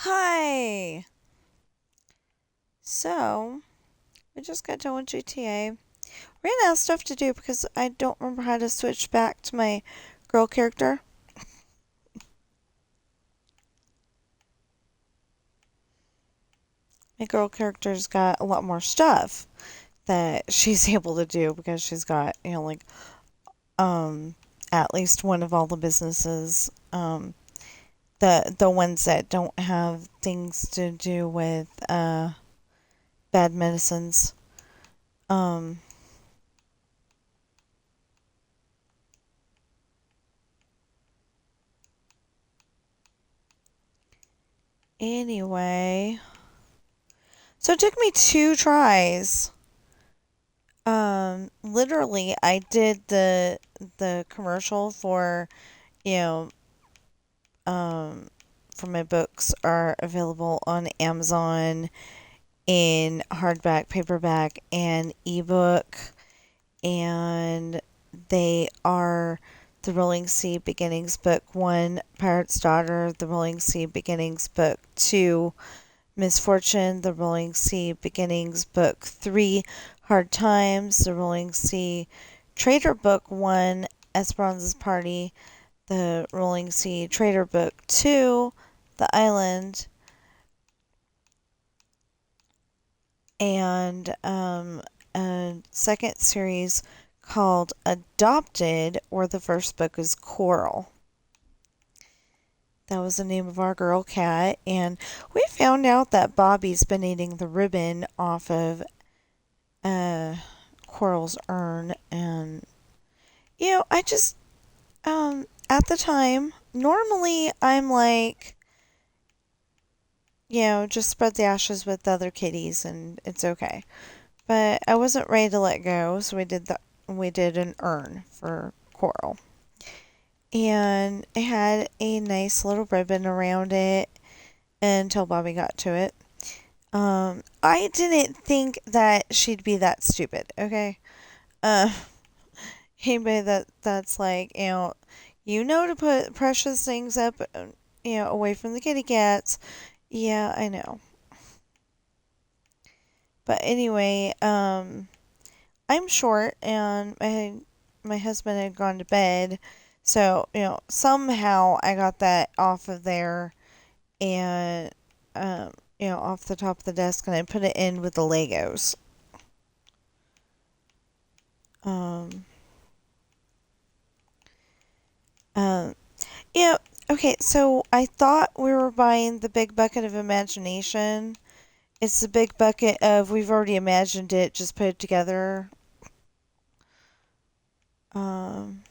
Hi! So, we just got done with GTA. Ran out of stuff to do because I don't remember how to switch back to my girl character. My girl character's got a lot more stuff that she's able to do because she's got, um, at least one of all the businesses. The ones that don't have things to do with, bad medicines. Um, anyway. So it took me 2 tries. Literally, I did the commercial you know, um, for my books are available on Amazon in hardback, paperback, and ebook, and they are the Rolling Sea Beginnings Book 1, Pirate's Daughter, the Rolling Sea Beginnings Book 2, Misfortune, the Rolling Sea Beginnings Book 3, Hard Times, the Rolling Sea Traitor Book 1, Esperanza's Party, the Rolling Sea Traitor Book 2, The Island, and a second series called Adopted, where the first book is Coral. That was the name of our girl cat, and we found out that Bobby's been eating the ribbon off of uh, Coral's urn, and I just at the time, normally I'm like, just spread the ashes with the other kitties and it's okay. But I wasn't ready to let go, so we did an urn for Coral. And it had a nice little ribbon around it until Bobby got to it. I didn't think that she'd be that stupid, okay? Uh, Anybody that's like, to put precious things up, away from the kitty cats. Yeah, I know. But anyway, I'm short and my husband had gone to bed. So, somehow I got that off of there and, off the top of the desk and I put it in with the Legos. Um, um, yeah, okay, so I thought we were buying the big bucket of imagination. It's the big bucket of we've already imagined it, just put it together. Um,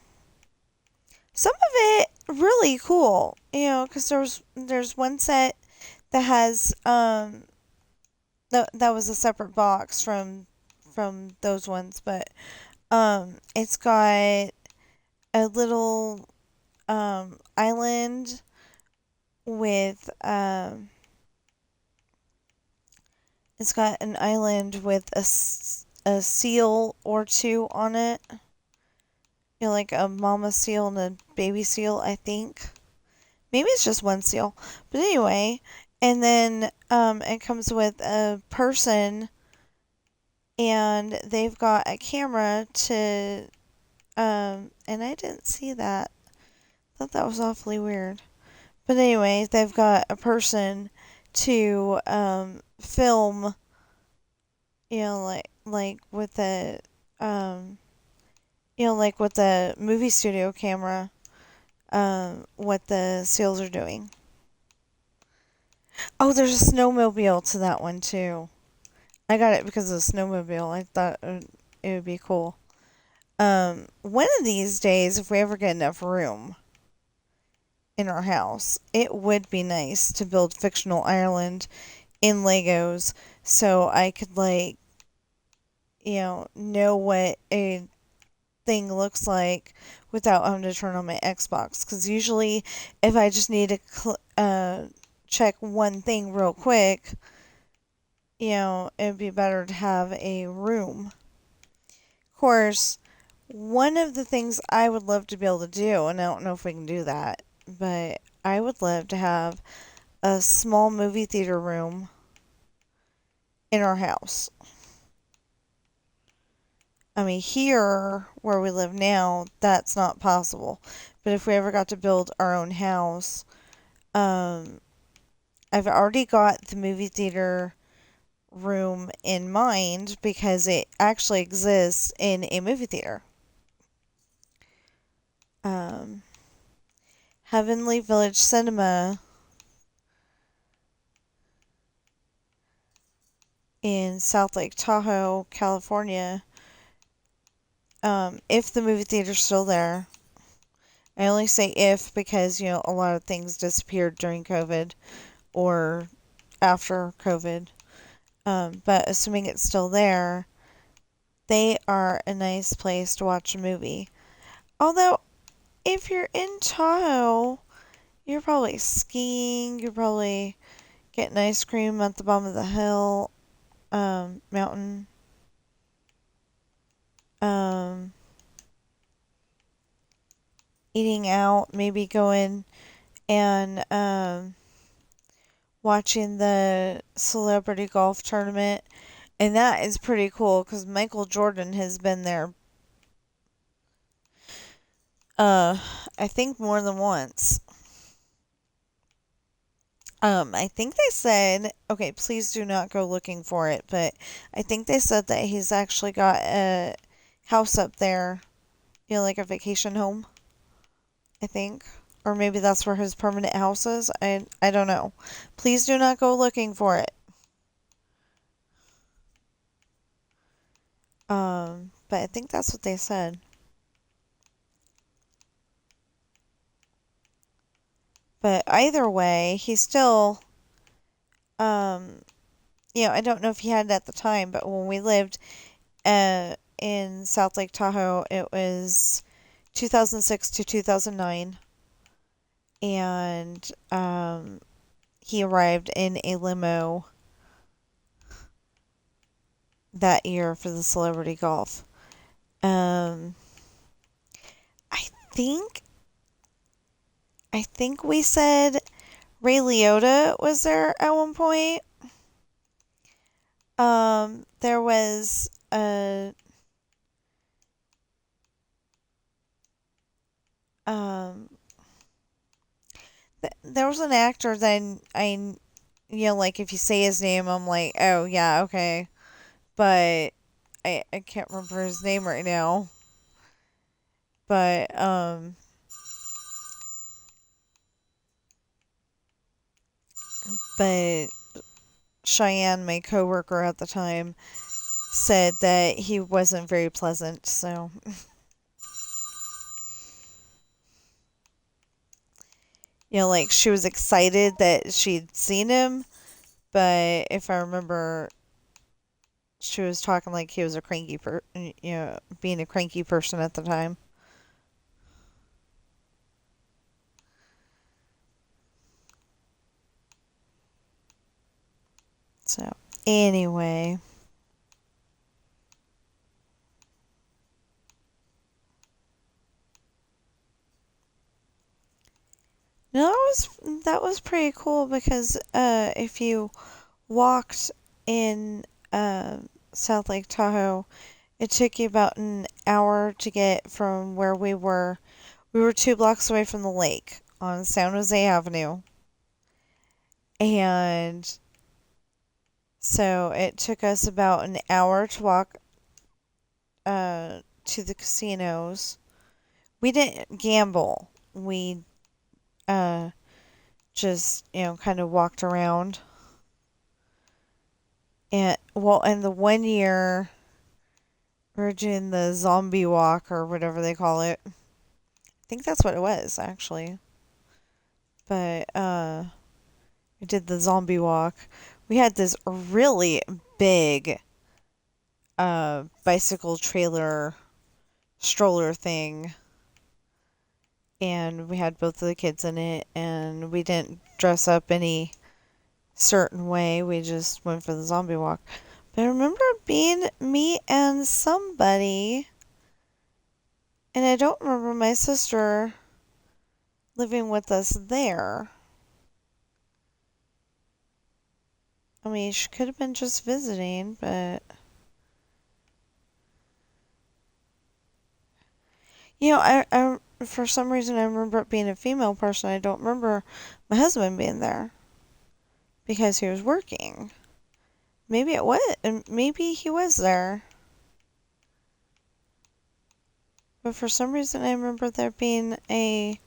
some of it really cool, because there's one set that has that was a separate box from those ones, but it's got a little island with it's got an island with a seal or two on it. Like a mama seal and a baby seal, I think. Maybe it's just one seal. But anyway, and then it comes with a person and they've got a camera to and I didn't see that. I thought that was awfully weird. But anyway, they've got a person to film, like with the um like with the movie studio camera, what the seals are doing. Oh, there's a snowmobile to that one too. I got it because of the snowmobile. I thought it would be cool. One of these days, if we ever get enough room in our house, it would be nice to build Fictional Ireland in Legos so I could, like, know what a thing looks like without having to turn on my Xbox. Because usually, if I just need to check one thing real quick, it'd be better to have a room. Of course, one of the things I would love to be able to do, and I don't know if we can do that, but I would love to have a small movie theater room in our house. I mean, here where we live now, that's not possible. But if we ever got to build our own house, um, I've already got the movie theater room in mind because it actually exists in a movie theater. Um, Heavenly Village Cinema in South Lake Tahoe, California. If the movie theater's still there, I only say if because, a lot of things disappeared during COVID or after COVID. But assuming it's still there, they are a nice place to watch a movie. Although, if you're in Tahoe, you're probably skiing, you're probably getting ice cream at the bottom of the hill, mountain. Um, Eating out, maybe going and watching the celebrity golf tournament. And that is pretty cool because Michael Jordan has been there, I think more than once. I think they said, okay, please do not go looking for it, but I think they said that he's actually got a house up there, like a vacation home, I think. Or maybe that's where his permanent house is. I don't know. Please do not go looking for it. But I think that's what they said. But either way, he still, um, I don't know if he had it at the time, but when we lived in South Lake Tahoe, it was 2006 to 2009. And he arrived in a limo that year for the celebrity golf. Um, I think I think we said Ray Liotta was there at one point. There was um there was an actor that like if you say his name, I'm like, oh yeah, okay, but I can't remember his name right now. But but Cheyenne, my coworker at the time, said that he wasn't very pleasant. So, like she was excited that she'd seen him, but if I remember, she was talking like he was a being a cranky person at the time. So, anyway. No, that was pretty cool because if you walked in South Lake Tahoe, it took you about an hour to get from where we were. We were 2 blocks away from the lake on San Jose Avenue. And so it took us about an hour to walk to the casinos. We didn't gamble. We uh, just, kind of walked around. And the one year we were doing the zombie walk or whatever they call it. I think that's what it was, actually. But we did the zombie walk. We had this really big bicycle trailer stroller thing, and we had both of the kids in it, and we didn't dress up any certain way. We just went for the zombie walk. But I remember being me and somebody, and I don't remember my sister living with us there. I mean, she could have been just visiting, but I for some reason I remember it being a female person. I don't remember my husband being there because he was working. Maybe it was, and maybe he was there, but for some reason I remember there being a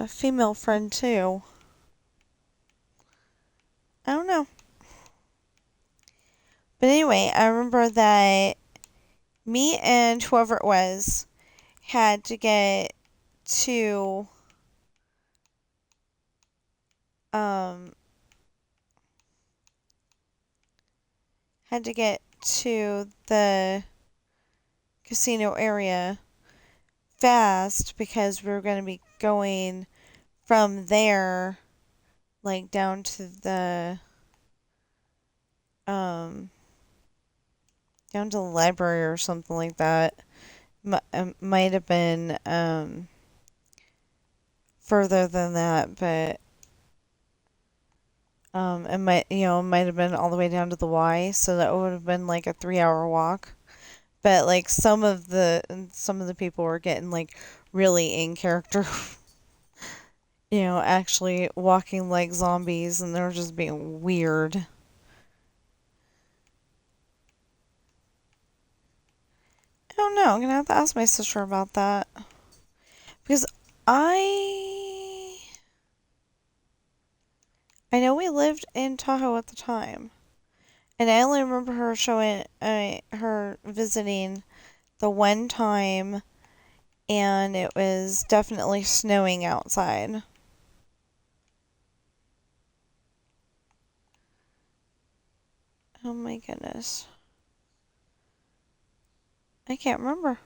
female friend too. I don't know, but anyway, I remember that me and whoever it was had to get to um had to get to the casino area fast because we were going to be going from there like down to um the library or something like that. Might have been further than that, but it might have been all the way down to the Y, so that would have been like a 3-hour walk. But like some of the people were getting like really in character, actually walking like zombies, and they were just being weird. I don't know. I'm gonna have to ask my sister about that because I I know we lived in Tahoe at the time, and I only remember her visiting the one time, and it was definitely snowing outside. Oh my goodness. I can't remember.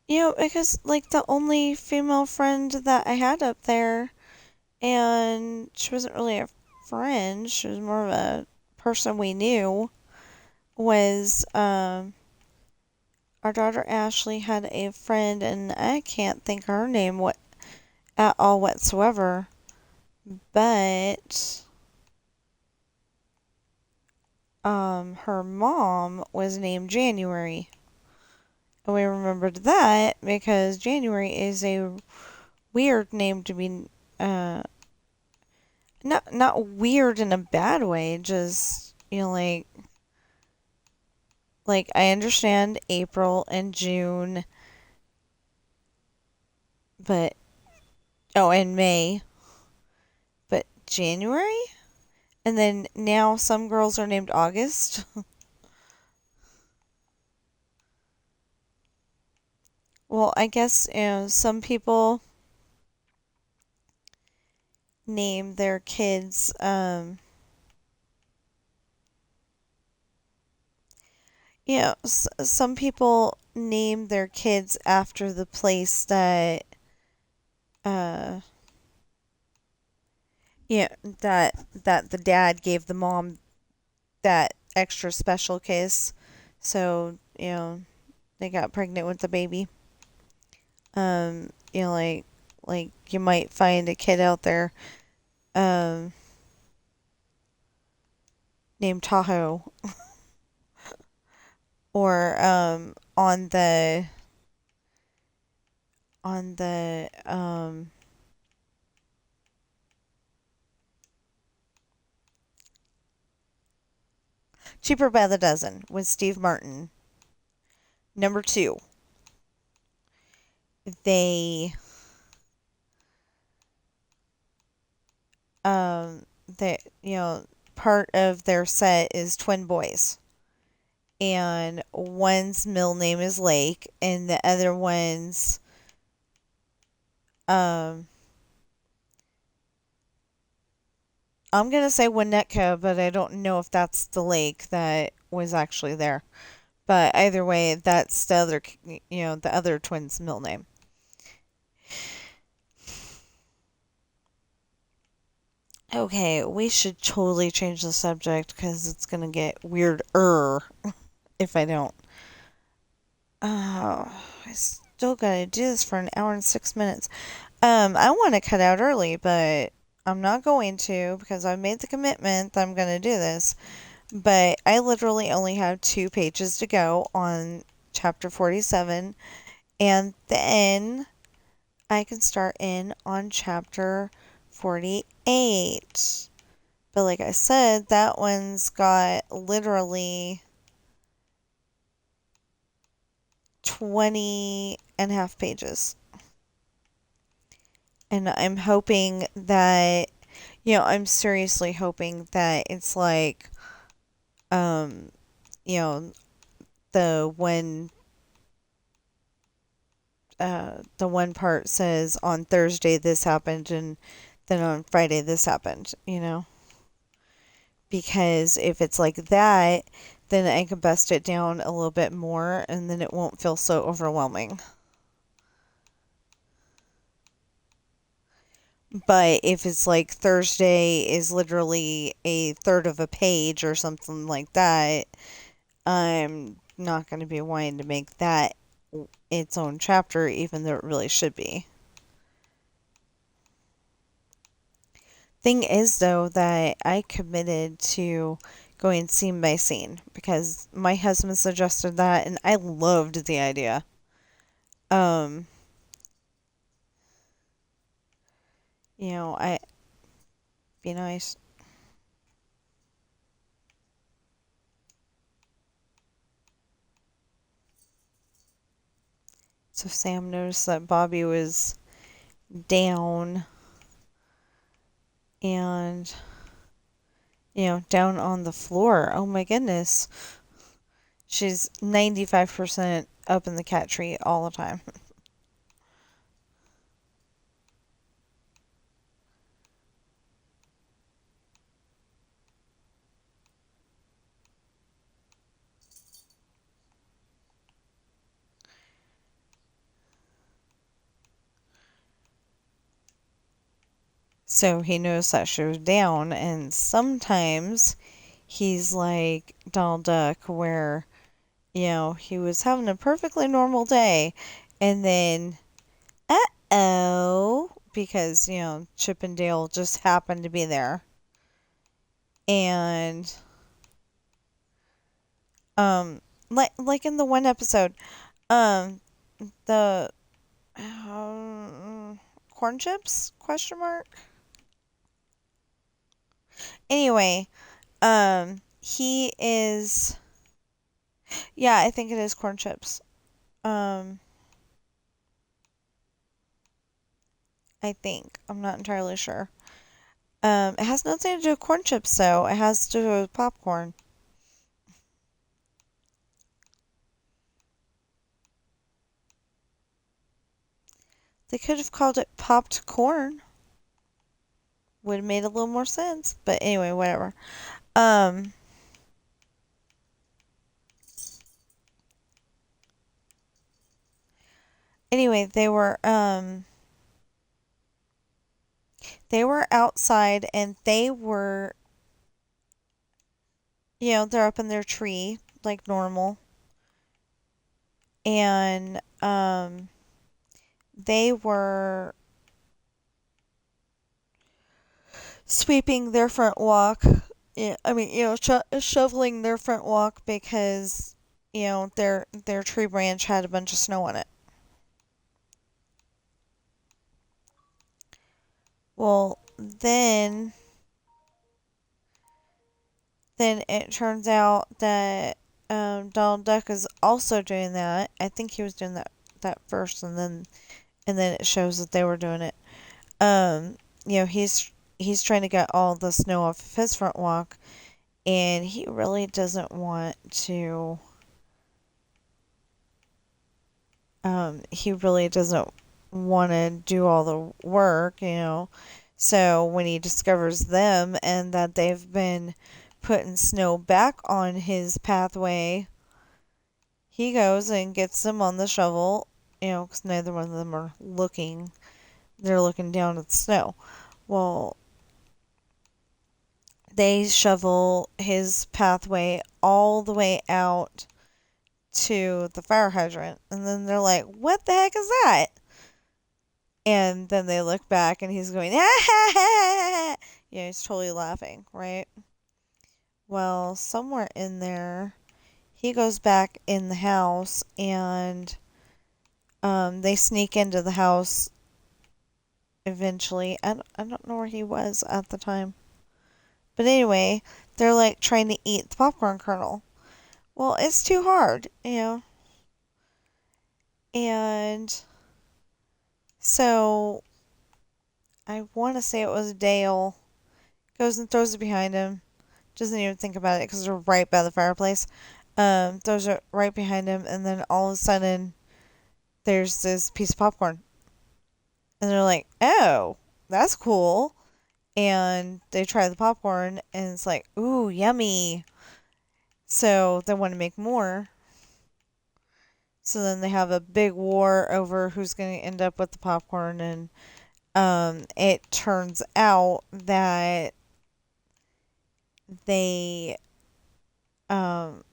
Because like the only female friend that I had up there, and she wasn't really a friend, she was more of a person we knew, was our daughter Ashley had a friend, and I can't think of her name at all whatsoever, but her mom was named January. And we remembered that because January is a weird name to be not weird in a bad way, just like I understand April and June, but and May, but January? And then now some girls are named August. Well, I guess some people name their kids some people name their kids after the place that uh that the dad gave the mom that extra special kiss. So, they got pregnant with the baby. Like you might find a kid out there um named Tahoe, or on the Cheaper by the Dozen with Steve Martin. Number 2, they they part of their set is twin boys, and one's middle name is Lake, and the other one's um I'm gonna say Winnetka, but I don't know if that's the lake that was actually there. But either way, that's the other twin's middle name. Okay, we should totally change the subject because it's gonna get weirder if I don't. Oh, I still gotta do this for an hour and 6 minutes. I want to cut out early, but I'm not going to because I made the commitment that I'm going to do this. But I literally only have 2 pages to go on chapter 47. And then I can start in on chapter 48. But like I said, that one's got literally 20 and a half pages. And I'm hoping that, I'm seriously hoping that it's like, um, you know, the one, the one part says on Thursday this happened and then on Friday this happened. Because if it's like that, then I can bust it down a little bit more and then it won't feel so overwhelming. But if it's like Thursday is literally a third of a page or something like that, I'm not going to be wanting to make that its own chapter, even though it really should be. Thing is, though, that I committed to going scene by scene because my husband suggested that and I loved the idea. Um, I be nice. So Sam noticed that Bobby was down and, down on the floor. Oh my goodness. She's 95% up in the cat tree all the time. So he noticed that she was down, and sometimes he's like Donald Duck, where, he was having a perfectly normal day, and then, uh-oh, because, Chip and Dale just happened to be there. And, like in the one episode, um, the, corn chips, question mark? Anyway, he is, yeah, I think it is corn chips. Um, I think. I'm not entirely sure. It has nothing to do with corn chips, though. It has to do with popcorn. They could have called it popped corn. Would have made a little more sense. But anyway, whatever. Um, anyway, they were outside and they're up in their tree like normal. And, they were sweeping their front walk. Yeah, I mean, shoveling their front walk because, their tree branch had a bunch of snow on it. Well, then it turns out that Donald Duck is also doing that. I think he was doing that first, and then it shows that they were doing it. Um, he's trying to get all the snow off of his front walk, and he really doesn't want to. He really doesn't want to do all the work. So when he discovers them and that they've been putting snow back on his pathway, he goes and gets them on the shovel, because neither one of them are looking. They're looking down at the snow. Well, they shovel his pathway all the way out to the fire hydrant. And then they're like, what the heck is that? And then they look back and he's going, ah, ha, ha, ha. He's totally laughing, right? Well, somewhere in there, he goes back in the house and they sneak into the house eventually. I don't know where he was at the time. But anyway, they're like trying to eat the popcorn kernel. Well, it's too hard, And so I want to say it was Dale goes and throws it behind him. Doesn't even think about it because they're right by the fireplace. Throws it right behind him, and then all of a sudden, there's this piece of popcorn, and they're like, "Oh, that's cool." And they try the popcorn, and it's like, "Ooh, yummy!" So they want to make more. So then they have a big war over who's going to end up with the popcorn, and it turns out that they um,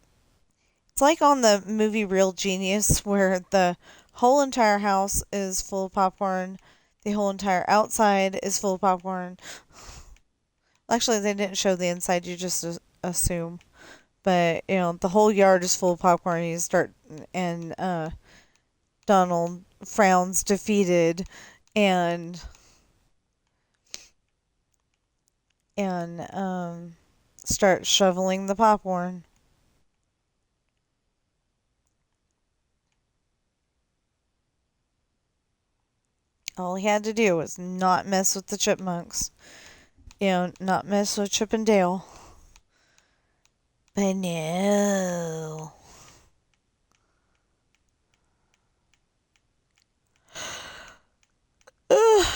it's like on the movie Real Genius, where the whole entire house is full of popcorn, the whole entire outside is full of popcorn. Actually, they didn't show the inside; you just assume. But the whole yard is full of popcorn. You start and Donald frowns defeated, and start shoveling the popcorn. All he had to do was not mess with the chipmunks. Not mess with Chip and Dale. But no. Ugh.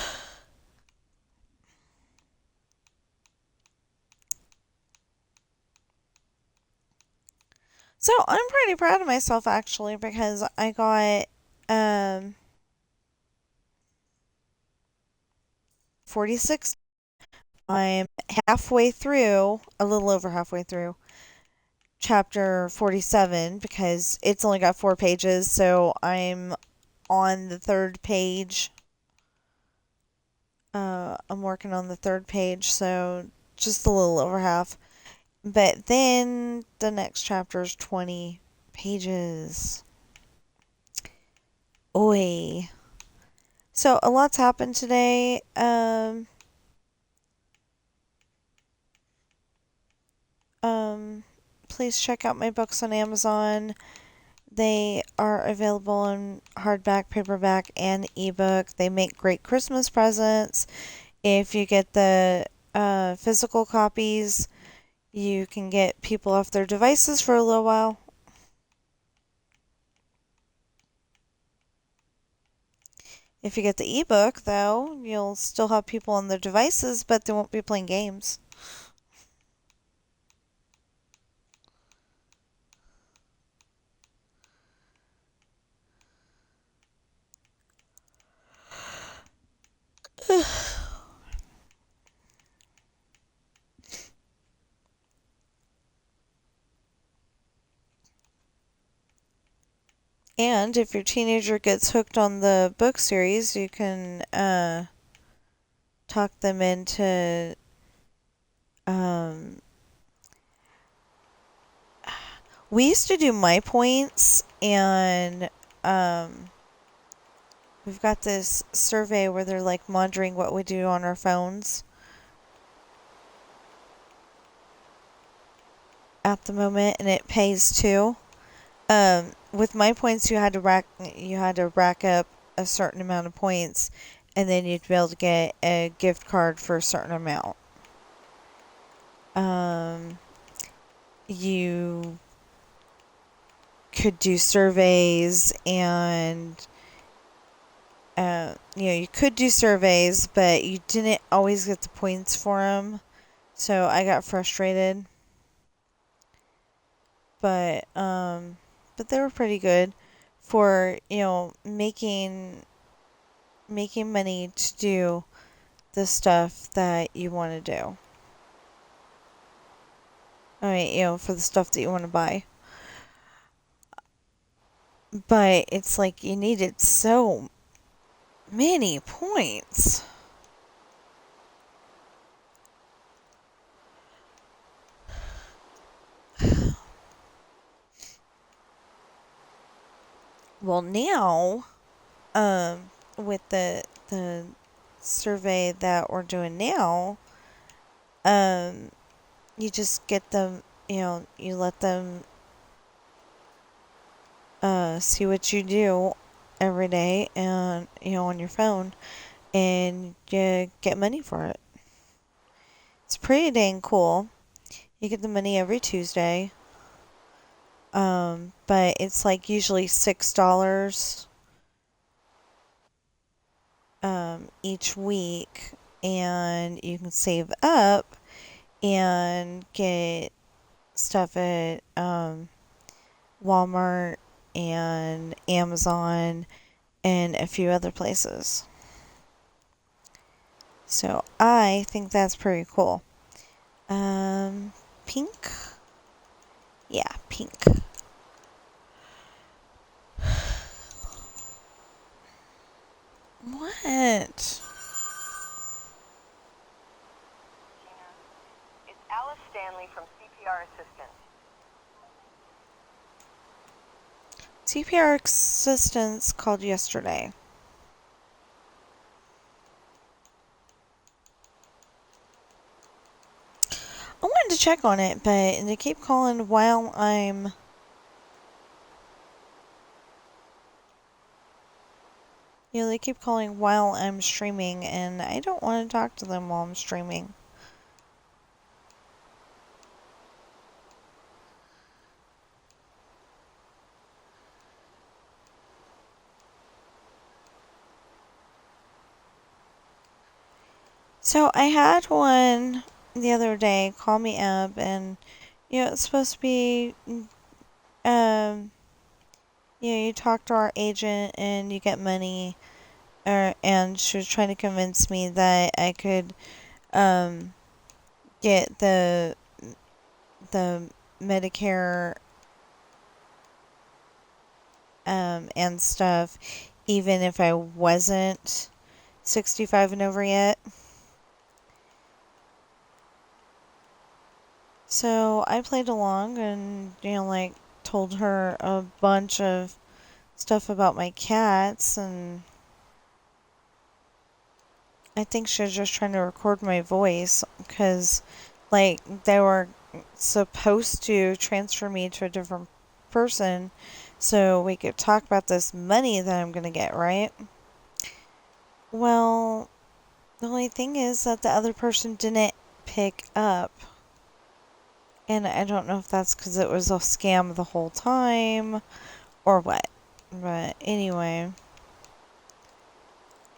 So I'm pretty proud of myself actually because I got 46. I'm halfway through, a little over halfway through chapter 47 because it's only got 4 pages, so I'm on the third page. I'm working on the third page, so just a little over half. But then the next chapter is 20 pages. Oi. So a lot's happened today. Please check out my books on Amazon. They are available in hardback, paperback, and ebook. They make great Christmas presents. If you get the physical copies, you can get people off their devices for a little while. If you get the ebook, though, you'll still have people on their devices, but they won't be playing games. And if your teenager gets hooked on the book series, you can talk them into um, we used to do my points, and we've got this survey where they're like monitoring what we do on our phones at the moment, and it pays too. With my points, you had to rack up a certain amount of points, and then you'd be able to get a gift card for a certain amount. You could do surveys, and you could do surveys, but you didn't always get the points for them. So I got frustrated. But they were pretty good for making money to do the stuff that you want to do. I mean, for the stuff that you want to buy. But it's like you needed so Many points. Well, now, with the survey that we're doing now, um, you just get them, you let them see what you do every day and, on your phone, and you get money for it. It's pretty dang cool. You get the money every Tuesday. But it's like usually $6 each week, and you can save up and get stuff at Walmart and Amazon and a few other places. So I think that's pretty cool. Pink? Yeah, pink. What? It's Alice Stanley from CPR Assistance. CPR assistance called yesterday. I wanted to check on it, but they keep calling while I'm... they keep calling while I'm streaming, and I don't want to talk to them while I'm streaming. So I had one the other day call me up, and it's supposed to be, you talk to our agent and you get money, and she was trying to convince me that I could get the Medicare and stuff, even if I wasn't 65 and over yet. So I played along and, told her a bunch of stuff about my cats, and I think she was just trying to record my voice because, they were supposed to transfer me to a different person so we could talk about this money that I'm going to get, right? Well, the only thing is that the other person didn't pick up. And I don't know if that's because it was a scam the whole time or what. But anyway,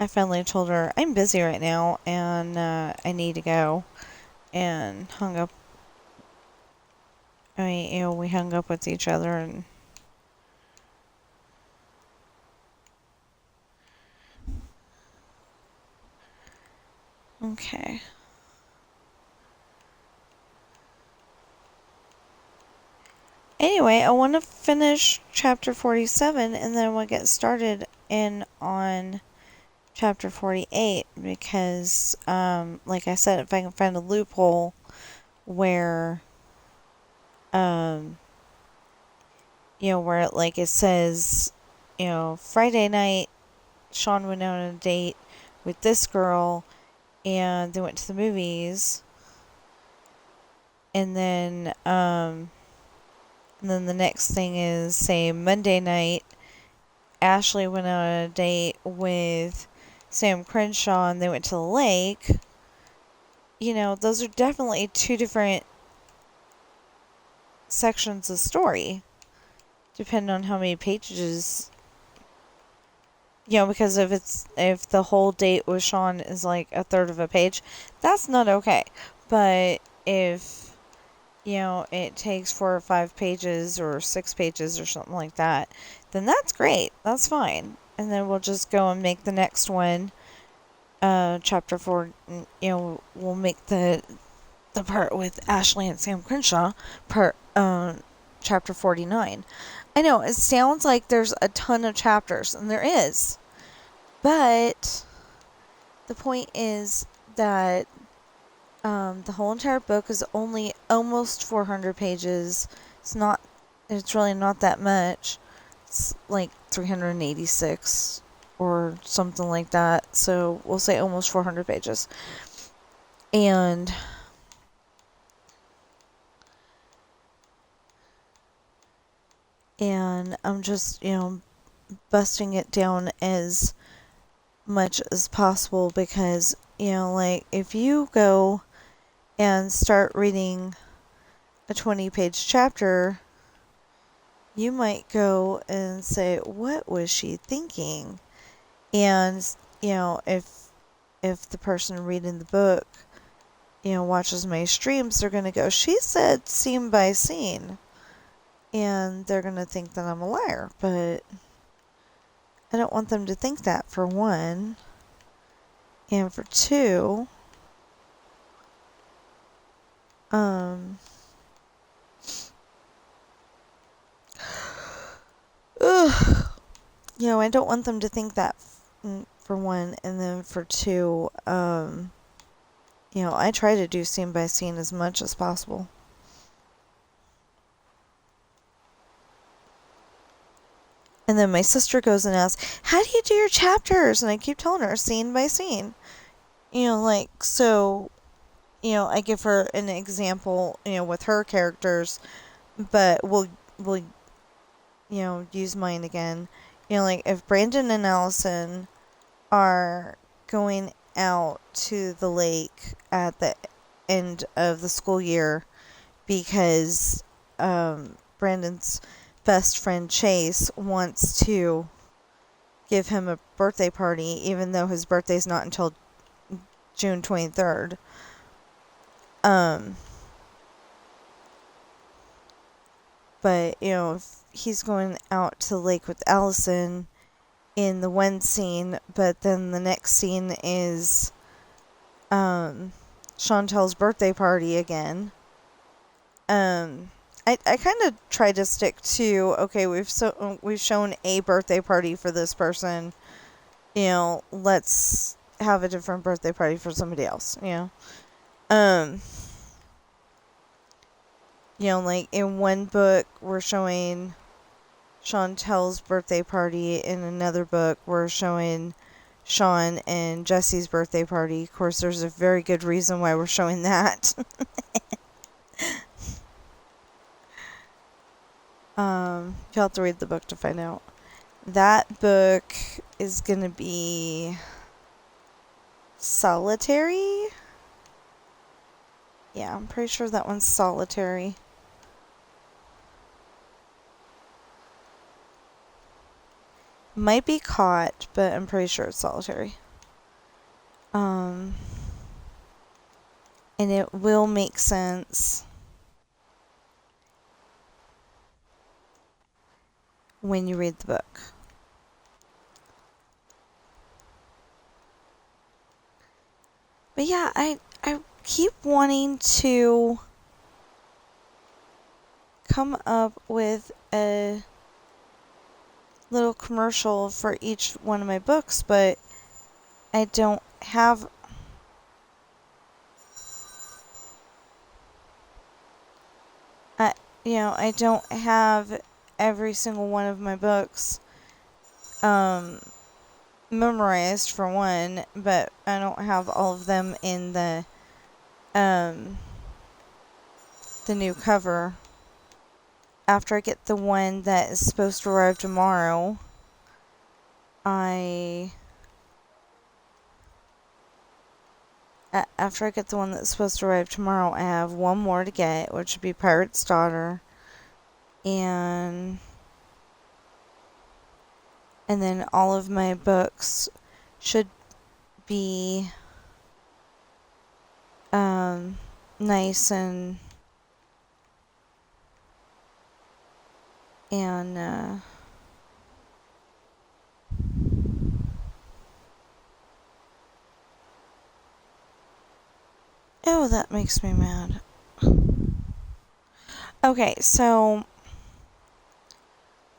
I finally told her I'm busy right now and I need to go. And hung up. I mean, we hung up with each other and... Okay. Anyway, I want to finish chapter 47 and then we'll get started on chapter 48 because, like I said, if I can find a loophole where, where it says, Friday night, Sean went out on a date with this girl and they went to the movies, and then the next thing is, say, Monday night, Ashley went out on a date with Sam Crenshaw and they went to the lake. Those are definitely two different sections of story, depending on how many pages. Because if the whole date with Sean is like a third of a page, that's not okay. But if it takes 4 or 5 pages or 6 pages or something like that, then that's great. That's fine. And then we'll just go and make the next one, chapter 4. We'll make the part with Ashley and Sam Crenshaw chapter 49. I know, it sounds like there's a ton of chapters, and there is. But the point is that the whole entire book is only almost 400 pages. It's really not that much. It's like 386 or something like that. So we'll say almost 400 pages. And I'm just, busting it down as much as possible because, like if you go and start reading a 20-page chapter, you might go and say, what was she thinking? And, if the person reading the book, watches my streams, they're going to go, she said scene by scene. And they're going to think that I'm a liar. But I don't want them to think that, for one. And for two, ugh, I don't want them to think that, for one. And then for two, I try to do scene by scene as much as possible. And then my sister goes and asks, how do you do your chapters? And I keep telling her scene by scene. So, I give her an example, with her characters, but we'll use mine again. Like if Brandon and Allison are going out to the lake at the end of the school year because Brandon's best friend Chase wants to give him a birthday party, even though his birthday's not until June 23rd. But, if he's going out to the lake with Allison in the one scene, but then the next scene is Chantel's birthday party again. I kind of try to stick to, okay, we've shown a birthday party for this person, let's have a different birthday party for somebody else, like in one book we're showing Chantel's birthday party, in another book we're showing Sean and Jesse's birthday party. Of course, there's a very good reason why we're showing that. You'll have to read the book to find out. That book is gonna be solitary. Yeah, I'm pretty sure that one's solitary. Might be caught, but I'm pretty sure it's solitary. And it will make sense when you read the book. But yeah, I keep wanting to come up with a little commercial for each one of my books, but I don't have I don't have every single one of my books memorized, for one, but I don't have all of them in the new cover. After I get the one that is supposed to arrive tomorrow, after I get the one that's supposed to arrive tomorrow, I have one more to get, which would be Pirate's Daughter. And then all of my books should be nice and oh, that makes me mad. Okay, so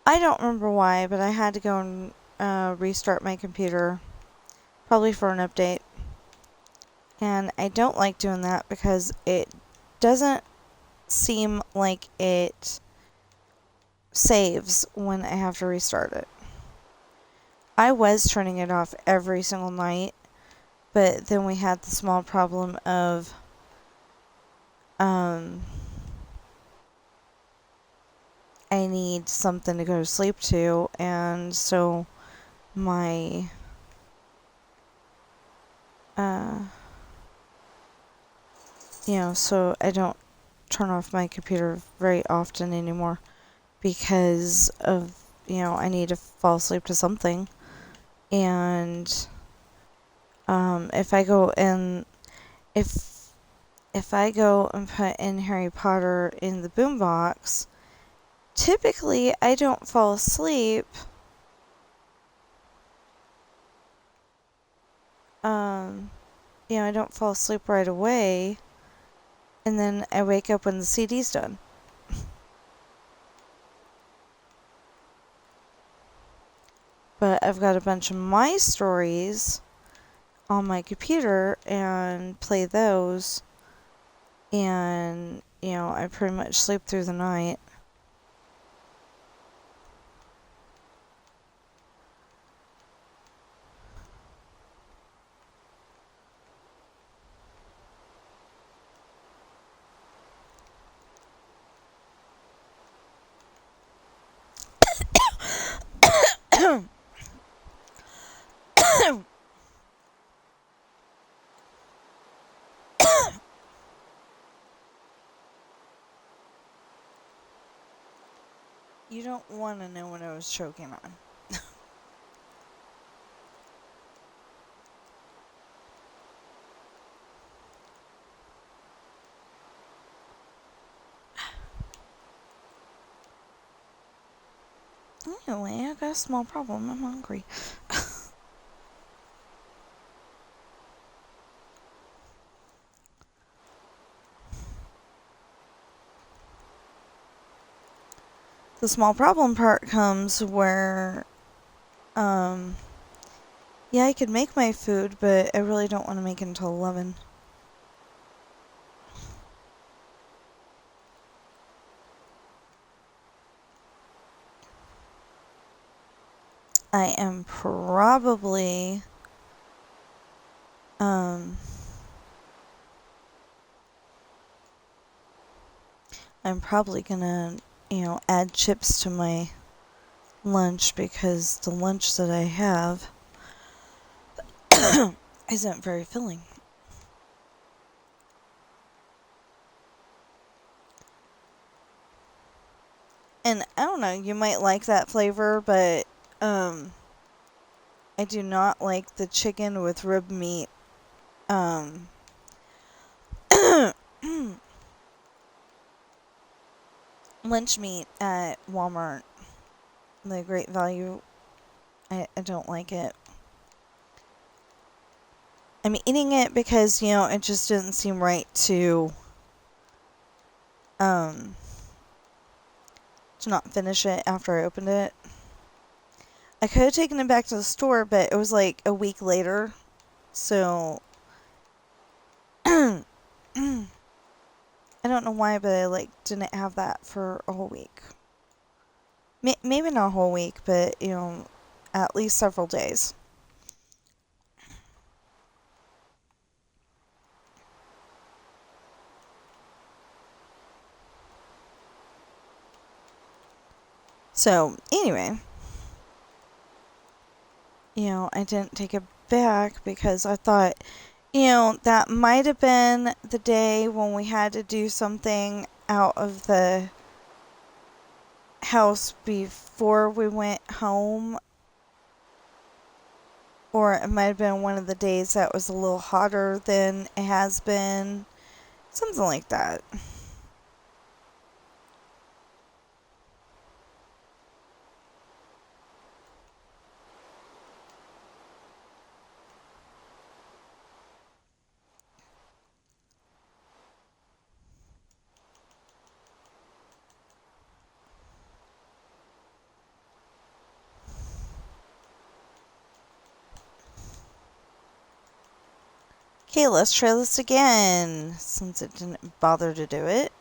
I don't remember why, but I had to go and restart my computer probably for an update. And I don't like doing that because it doesn't seem like it saves when I have to restart it. I was turning it off every single night, but then we had the small problem of I need something to go to sleep to, and so my so I don't turn off my computer very often anymore because of I need to fall asleep to something. And if I go and if I go and put in Harry Potter in the boombox, typically I don't fall asleep. I don't fall asleep right away, and then I wake up when the CD's done. But I've got a bunch of my stories on my computer and play those, and I pretty much sleep through the night. You don't want to know what I was choking on. Anyway, I got a small problem. I'm hungry. The small problem part comes where, yeah, I could make my food, but I really don't want to make it until 11. I am probably, gonna, add chips to my lunch because the lunch that I have isn't very filling. And I don't know, you might like that flavor, but I do not like the chicken with rib meat. Lunch meat at Walmart. The Great Value. I don't like it. I'm eating it because, it just didn't seem right to not finish it after I opened it. I could have taken it back to the store, but it was like a week later. So I don't know why, but I didn't have that for a whole week. Maybe not a whole week, but at least several days. So anyway, I didn't take it back because I thought, that might have been the day when we had to do something out of the house before we went home. Or it might have been one of the days that was a little hotter than it has been. Something like that. Okay, let's try this again, since it didn't bother to do it.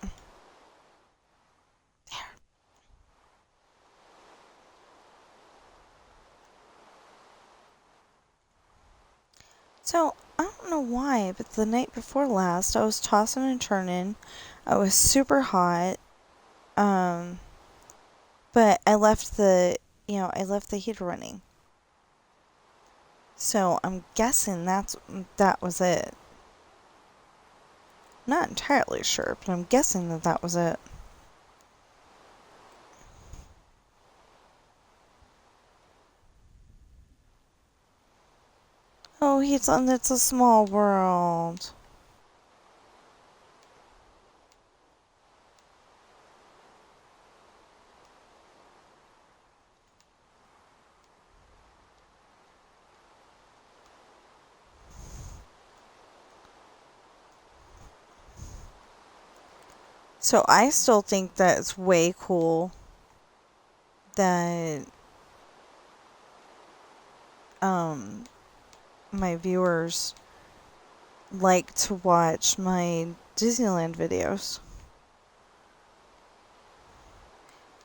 So, I don't know why, but the night before last, I was tossing and turning. I was super hot. Um, but I left the heater running. So, I'm guessing that was it. Not entirely sure, but I'm guessing that was it. Oh, he's on It's a Small World. So I still think that it's way cool that um my viewers like to watch my Disneyland videos.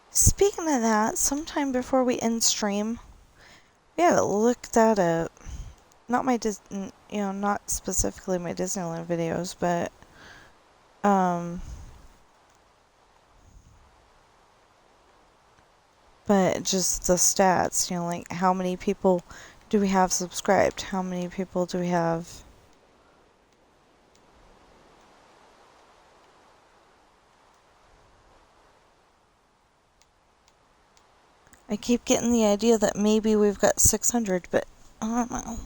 Speaking of that, sometime before we end stream, we gotta look that up. Not my not specifically my Disneyland videos, um, but just the stats. Like how many people do we have subscribed? How many people do we have? I keep getting the idea that maybe we've got 600, but I don't know.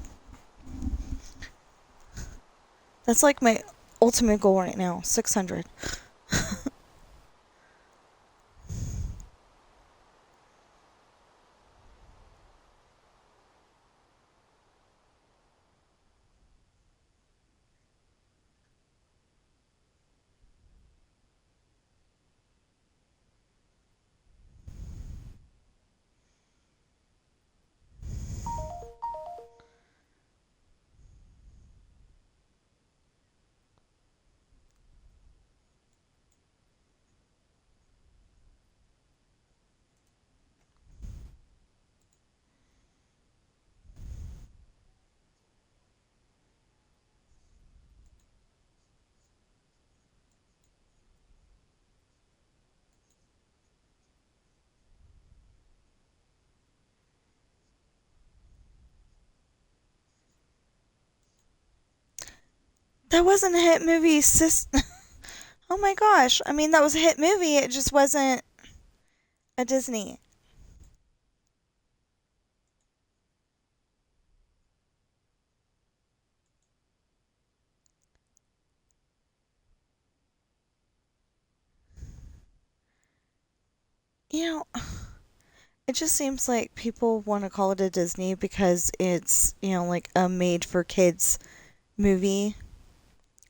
That's like my ultimate goal right now, 600. That wasn't a hit movie, sis. Oh my gosh. I mean, that was a hit movie. It just wasn't a Disney. You know, it just seems like people want to call it a Disney because it's, like a made for kids movie.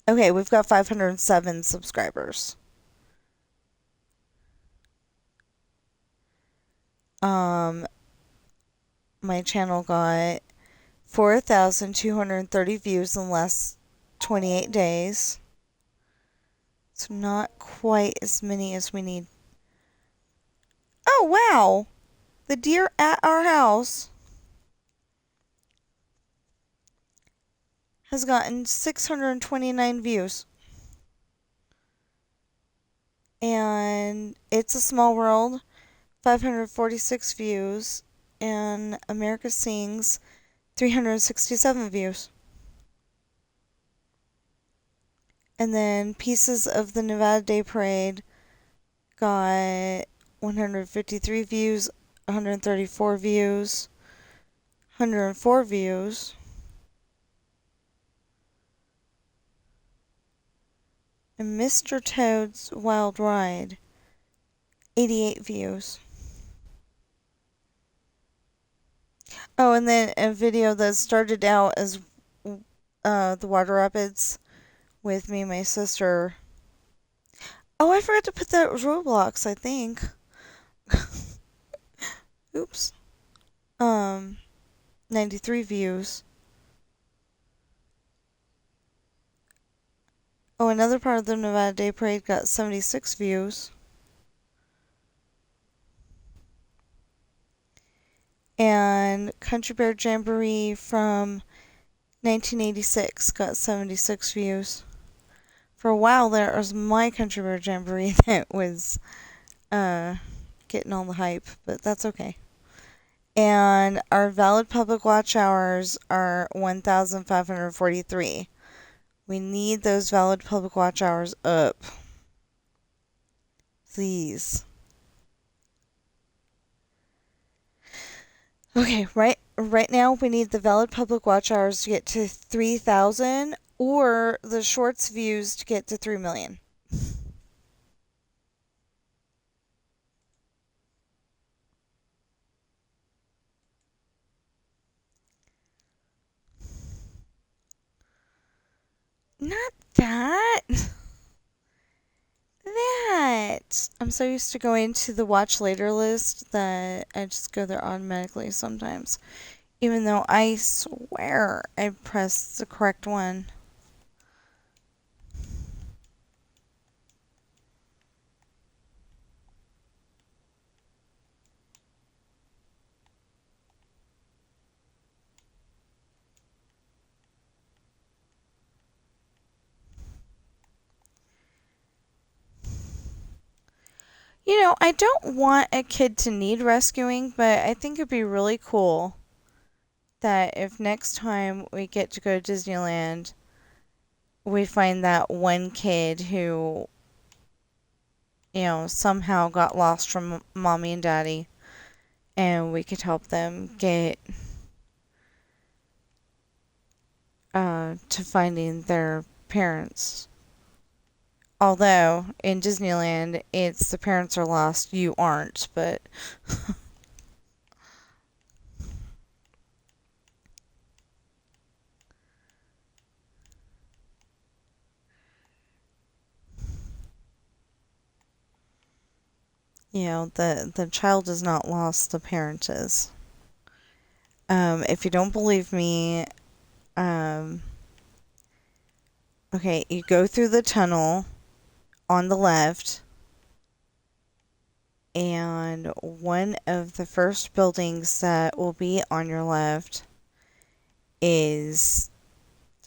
Okay, we've got 507 subscribers. Um, my channel got 4,230 views in the last 28 days. It's not quite as many as we need. Oh, wow! The deer at our house has gotten 629 views. And It's a Small World, 546 views. And America Sings, 367 views. And then Pieces of the Nevada Day Parade got 153 views, 134 views, 104 views. And Mr. Toad's Wild Ride, 88 views. Oh, and then a video that started out as the Water Rapids with me and my sister. Oh, I forgot to put that Roblox, I think. Oops. 93 views. Oh, another part of the Nevada Day Parade got 76 views. And Country Bear Jamboree from 1986 got 76 views. For a while there, it was my Country Bear Jamboree that was getting all the hype, but that's okay. And our valid public watch hours are 1,543. We need those valid public watch hours up. Please. Okay, right now we need the valid public watch hours to get to 3,000 or the shorts views to get to 3 million. Not that. That. I'm so used to going to the watch later list that I just go there automatically sometimes. Even though I swear I pressed the correct one. You know, I don't want a kid to need rescuing, but I think it'd be really cool that if next time we get to go to Disneyland, we find that one kid who, somehow got lost from mommy and daddy, and we could help them get to finding their parents. Although in Disneyland, it's the parents are lost, you aren't, but the child is not lost, the parent is. If you don't believe me, um, okay, you go through the tunnel on the left, and one of the first buildings that will be on your left is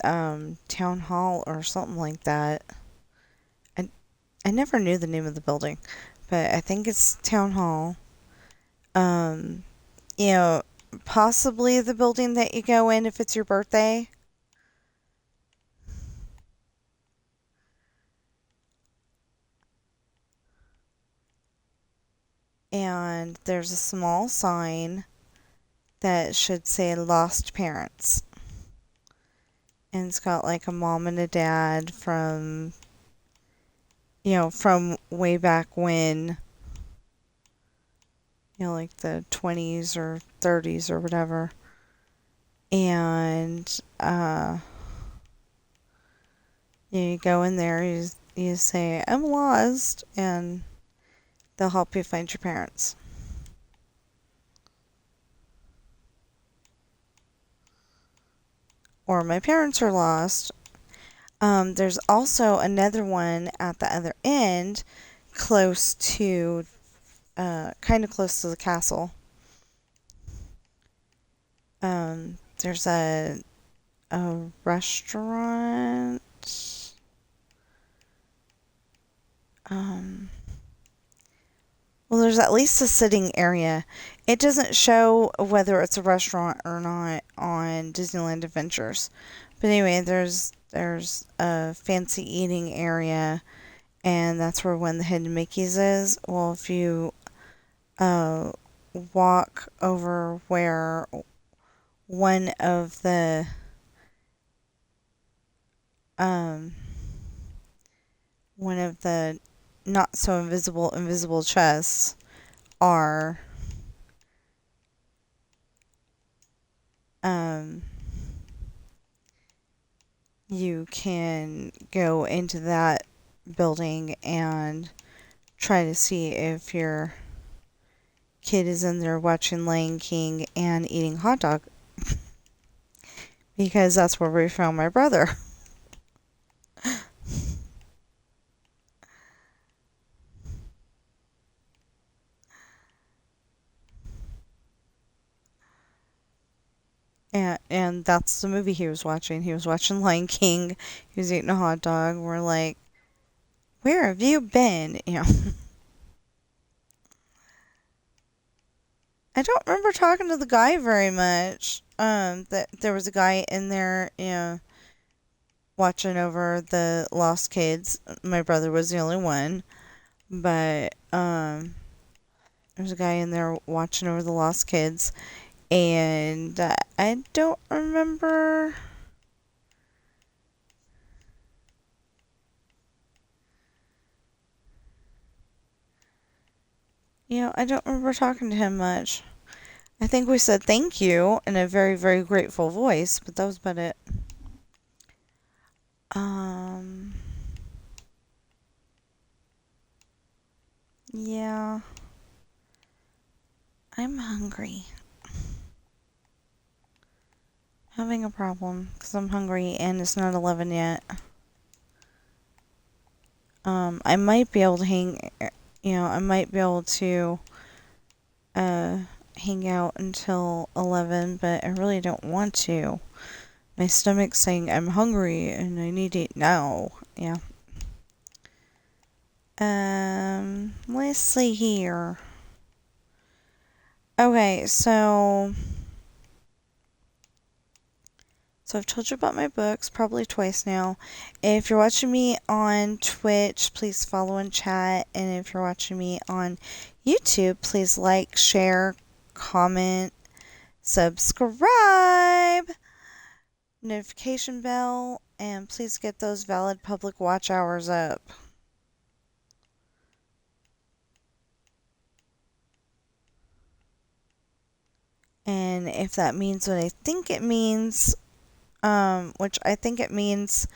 Town Hall or something like that. I, I never knew the name of the building, but I think it's Town Hall. Um, you know, Possibly the building that you go in if it's your birthday. And there's a small sign that should say Lost Parents. And it's got like a mom and a dad from way back when, like the 20s or 30s or whatever. And you go in there, you say, I'm lost, and they'll help you find your parents. Or my parents are lost. There's also another one at the other end, kind of close to the castle. There's a restaurant. Well, there's at least a sitting area. It doesn't show whether it's a restaurant or not on Disneyland Adventures. But anyway, there's a fancy eating area, and that's where When the Hidden Mickeys is. Well, if you uh, walk over where one of the um, one of the not so invisible chests are, you can go into that building and try to see if your kid is in there watching Lion King and eating hot dog, because that's where we found my brother. And that's the movie he was watching. He was watching Lion King. He was eating a hot dog. We're like, where have you been? I don't remember talking to the guy very much. That there was a guy in there, watching over the lost kids. My brother was the only one, but there was a guy in there watching over the lost kids, and I don't remember. I don't remember talking to him much. I think we said thank you in a very, very grateful voice, but that was about it. Um, yeah, I'm hungry. Having a problem because I'm hungry and it's not 11 yet. I might be able to I might be able to uh, hang out until 11, but I really don't want to. My stomach's saying I'm hungry and I need to eat now. Yeah. Let's see here. Okay, so I've told you about my books probably twice now. If you're watching me on Twitch, please follow and chat. And if you're watching me on YouTube, please like, share, comment, subscribe, notification bell, and please get those valid public watch hours up. And if that means what I think it means, which I think it means,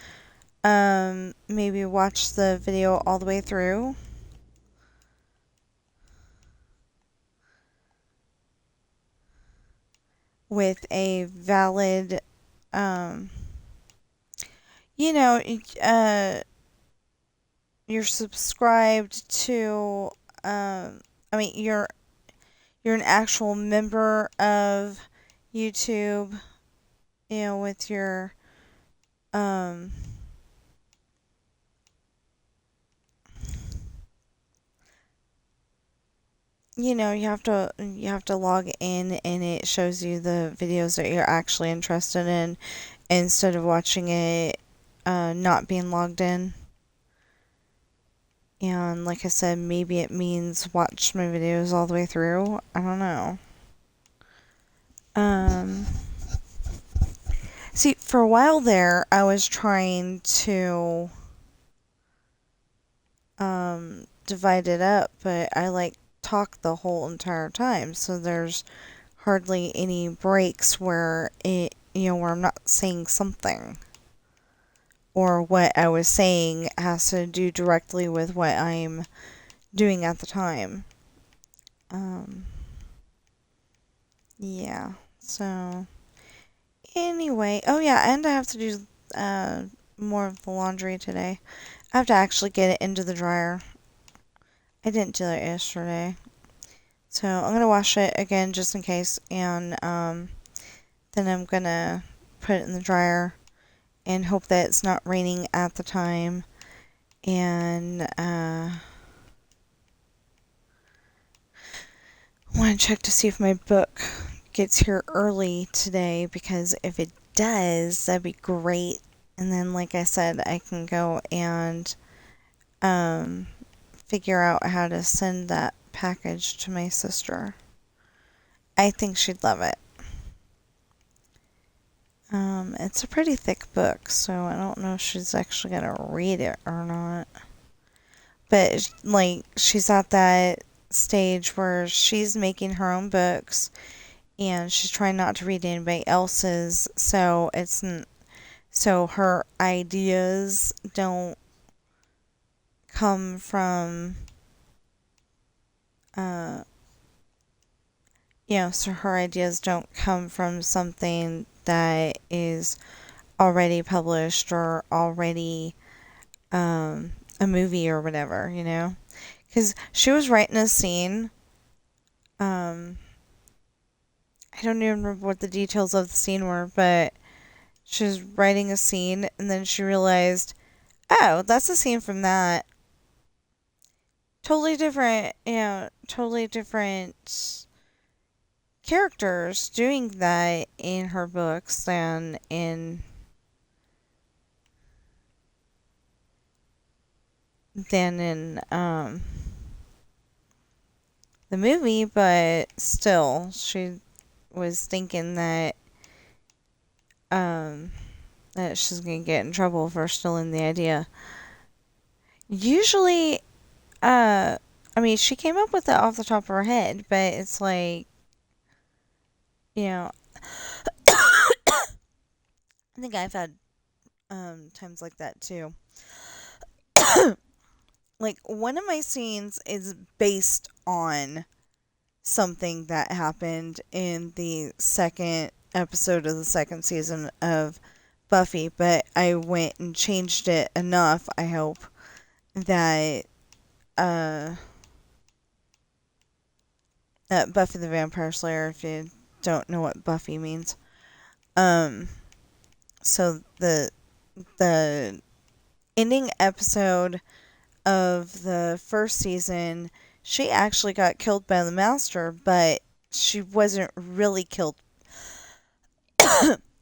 maybe watch the video all the way through. With a valid, um, you know, uh, you're subscribed to, I mean, you're an actual member of YouTube, with your, um, you have to log in and it shows you the videos that you're actually interested in instead of watching it not being logged in. And like I said, maybe it means watch my videos all the way through. I don't know. Um, See, for a while there, I was trying to divide it up, but I talk the whole entire time, so there's hardly any breaks where I'm not saying something, or what I was saying has to do directly with what I'm doing at the time. Um, yeah. So anyway, oh yeah, and I have to do more of the laundry today. I have to actually get it into the dryer. I didn't do that yesterday. So I'm gonna wash it again just in case, and then I'm gonna put it in the dryer and hope that it's not raining at the time. And want to check to see if my book gets here early today, because if it does, that'd be great. And then, like I said, I can go and figure out how to send that package to my sister. I think she'd love it. It's a pretty thick book, so I don't know if she's actually gonna read it or not. But like, she's at that stage where she's making her own books and she's trying not to read anybody else's, so her ideas don't come from uh so her ideas don't come from something that is already published or already a movie or whatever, because she was writing a scene, um I don't even remember what the details of the scene were, but she was writing a scene and then she realized, oh, that's a scene from that. Totally different, totally different characters doing that in her books than in the movie, but still, she was thinking um, that she's gonna get in trouble for stealing the idea. Usually, I mean, she came up with it off the top of her head, but it's like, you know, I think I've had times like that too. Like one of my scenes is based on something that happened in the second episode of the second season of Buffy, but I went and changed it enough, I hope, that uh, Buffy the Vampire Slayer, if you don't know what Buffy means. Um, so the ending episode of the first season, she actually got killed by the Master, but she wasn't really killed.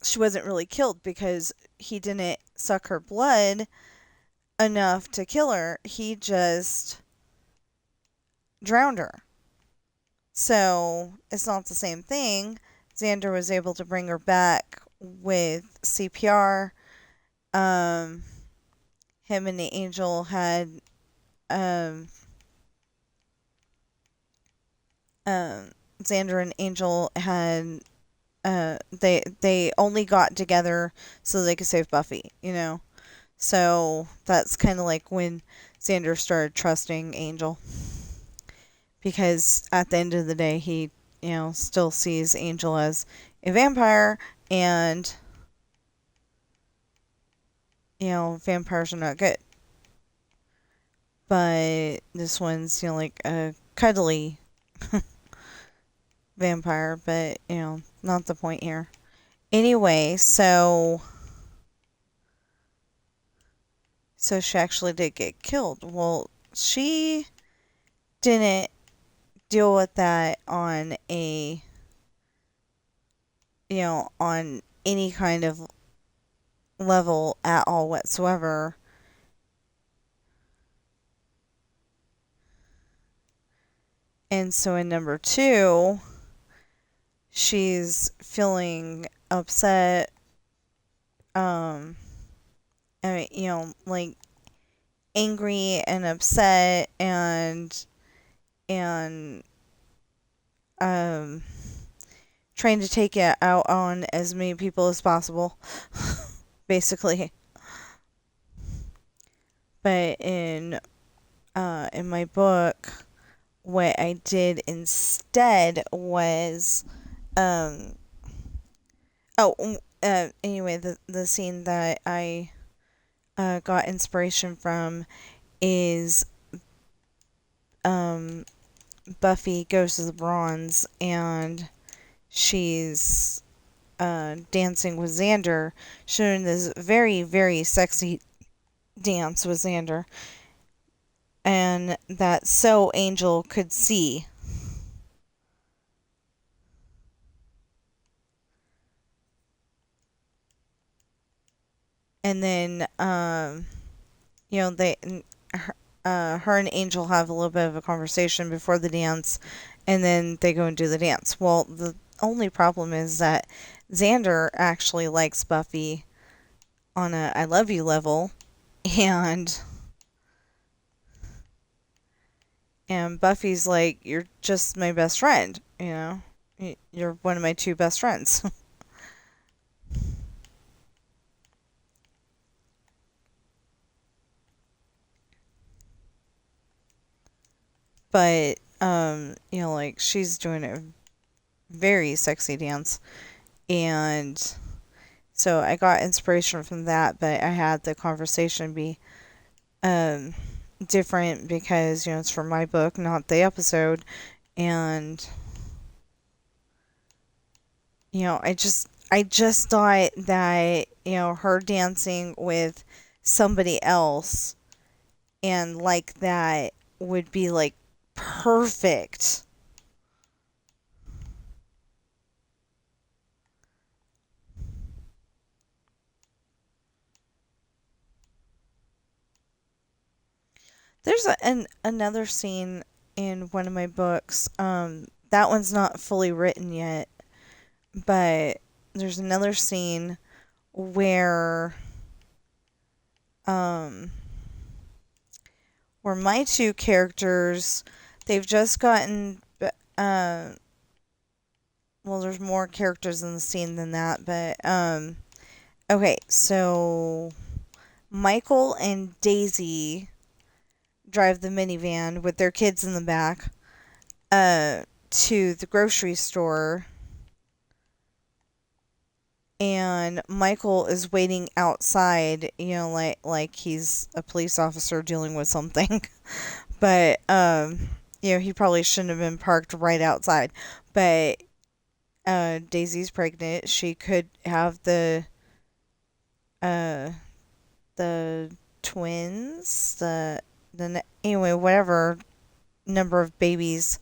She wasn't really killed because he didn't suck her blood enough to kill her. He just drowned her. So it's not the same thing. Xander was able to bring her back with CPR. Um, him and the angel had um, um, Xander and Angel had they only got together so they could save Buffy, you know. So that's kind of like when Xander started trusting Angel, because at the end of the day he, still sees Angel as a vampire, and vampires are not good. But this one's, like a cuddly vampire, but not the point here. Anyway, so she actually did get killed. Well, she didn't deal with that on on any kind of level at all whatsoever. And so in number 2, she's feeling upset. I mean, like angry and upset and um trying to take it out on as many people as possible, basically. But in my book, what I did instead was um anyway, the scene that I got inspiration from is um Buffy goes to the Bronze and she's dancing with Xander, showing this very, very sexy dance with Xander, and that so Angel could see. And then, they, her and Angel have a little bit of a conversation before the dance, and then they go and do the dance. Well, the only problem is that Xander actually likes Buffy on a I love you level, and Buffy's like, you're just my best friend, you're one of my 2 best friends. But like she's doing a very sexy dance, and so I got inspiration from that, but I had the conversation be um different because it's from my book, not the episode, and I just thought that, her dancing with somebody else and like that would be like perfect. There's another scene in one of my books. That one's not fully written yet, but there's another scene where um where my two characters, they've just gotten uh well, there's more characters in the scene than that, but okay, so Michael and Daisy drive the minivan with their kids in the back to the grocery store, and Michael is waiting outside, like he's a police officer dealing with something. But he probably shouldn't have been parked right outside. But Daisy's pregnant. She could have uh the twins, anyway, whatever number of babies,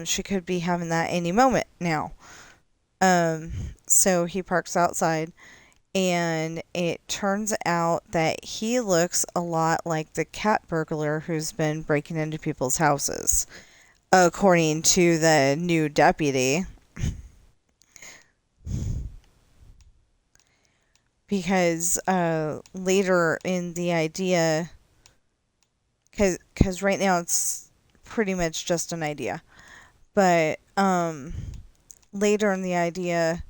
she could be having that any moment now. Um, so he parks outside, and it turns out that he looks a lot like the cat burglar who's been breaking into people's houses, according to the new deputy. Because later in the idea, because right now it's pretty much just an idea, but later in the idea,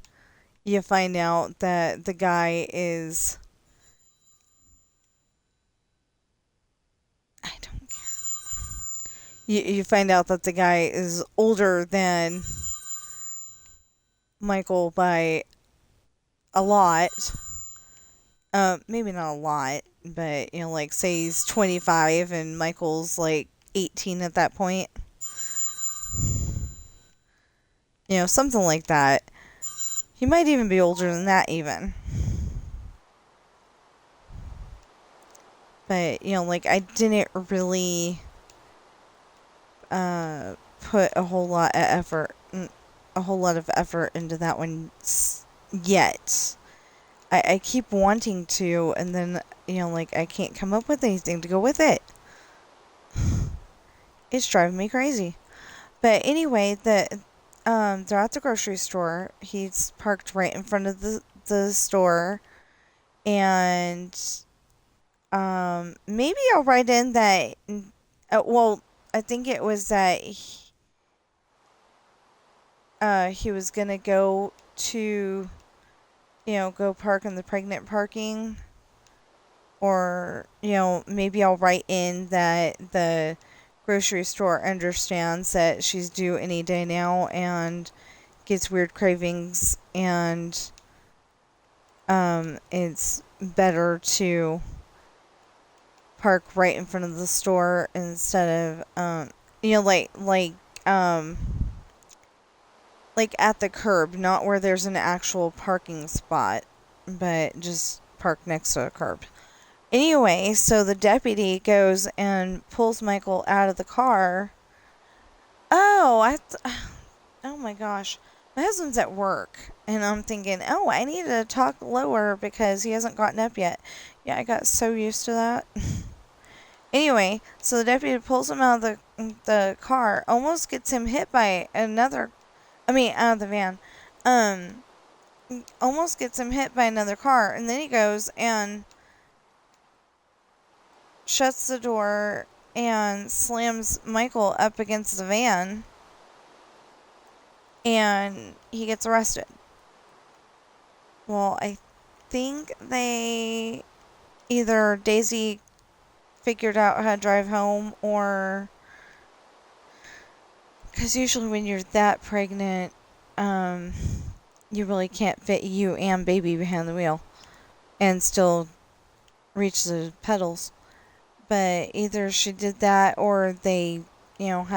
you find out that the guy is, I don't care. You find out that the guy is older than Michael by a lot. Maybe not a lot, but like say he's 25 and Michael's like 18 at that point. Something like that. He might even be older than that even. But, like I didn't really put a whole lot of effort into that one yet. I keep wanting to, and then, like I can't come up with anything to go with it. It's driving me crazy. But anyway, they're at the grocery store. He's parked right in front of the store, and maybe I'll write in that. Well, I think it was that he was gonna go to, go park in the pregnant parking, or maybe I'll write in that the grocery store understands that she's due any day now and gets weird cravings, and it's better to park right in front of the store instead of um like at the curb, not where there's an actual parking spot, but just park next to a curb. Anyway, so the deputy goes and pulls Michael out of the car. Oh, oh my gosh. My husband's at work, and I'm thinking, oh, I need to talk lower because he hasn't gotten up yet. Yeah, I got so used to that. Anyway, so the deputy pulls him out of the car, almost gets him hit by out of the van. Um, Almost gets him hit by another car, and then he goes and shuts the door and slams Michael up against the van, and he gets arrested. Well, I think either Daisy figured out how to drive home, or because usually when you're that pregnant, you really can't fit you and baby behind the wheel and still reach the pedals. But either she did that, or they, had